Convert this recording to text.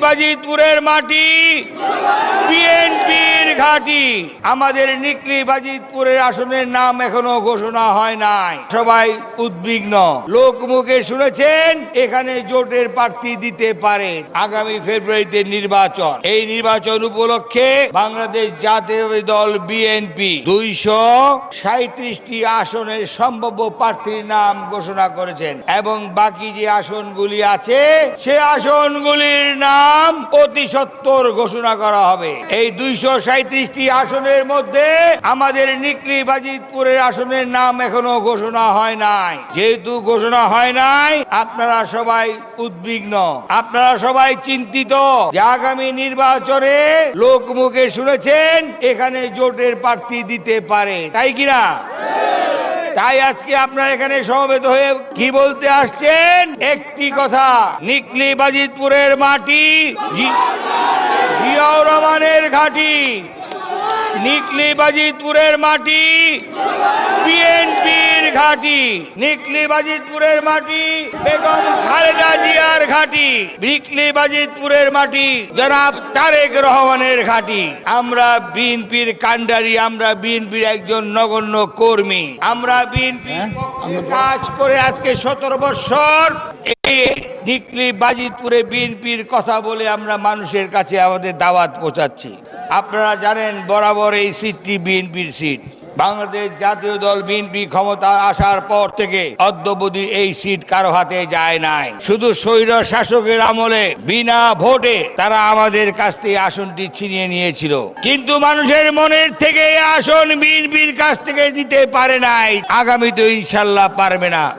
বাজিতপুরের মাটি বিএনপির ঘাঁটি। আমাদের নিকলি বাজিতপুরের আসনের নাম এখনো ঘোষণা হয় নাই। সবাই উদ্বিগ্ন। লোকমুখে শুনেছেন এখানে জোটের প্রার্থী দিতে পারে। আগামী ফেব্রুয়ারিতে নির্বাচন। এই নির্বাচন উপলক্ষে বাংলাদেশ জাতীয় দল বিএনপি 237টি আসনের সম্ভাব্য প্রার্থীর নাম ঘোষণা করেছেন এবং বাকি যে আসনগুলি আছে সে আসনগুলির নাম অতি সত্বর ঘোষণা করা হবে। এই 237টি আসনের মধ্যে আমাদের নিকলি বাজিতপুরের আসনের নাম এখনো ঘোষণা হয় নাই। যেহেতু ঘোষণা হয় নাই, আপনারা সবাই উদ্বিগ্ন, আপনারা সবাই চিন্তিত যে আগামী নির্বাচনে লোকমুখে শুনেছেন এখানে জোটের প্রার্থী দিতে পারে, তাই কিনা? তাই আজকে আপনারা এখানে সমবেত হয়ে কি বলতে আসছেন? একটি কথা, নিকলি বাজিতপুরের মাটি জিয়াউর রহমানের ঘাঁটি, নিকলি বাজিতপুরের মাটি বিএনপির ঘাঁটি, নিকলি বাজিতপুরের মাটি বেগম খালেদা জিয়ার ঘাঁটি, নিকলি বাজিতপুরের মাটি জনাব তারেক রহমানের ঘাঁটি। আমরা বিএনপির কাণ্ডারি, আমরা বিএনপির একজন নগণ্য কর্মী। আমরা বিএনপি কাজ করে আজকে 17 বছর এই নিকলি বাজিতপুরে বিএনপির কথা বলে আমরা মানুষের কাছে আমাদের দাওয়াত পৌঁছাচ্ছি। আপনারা জানেন বরাবর এই সিটটি বিএনপির সিট। বাংলাদেশ জাতীয় দল বিএনপি ক্ষমতা আসার পর থেকে অদ্যাবধি এই সিট কারো হাতে যায় নাই। শুধু স্বৈর শাসকের আমলে বিনা ভোটে তারা আমাদের কাছ থেকে আসনটি ছিনিয়ে নিয়েছিল, কিন্তু মানুষের মনের থেকে এই আসন বিএনপির কাছ থেকে দিতে পারে নাই। আগামীতে ইনশাল্লাহ পারবে না।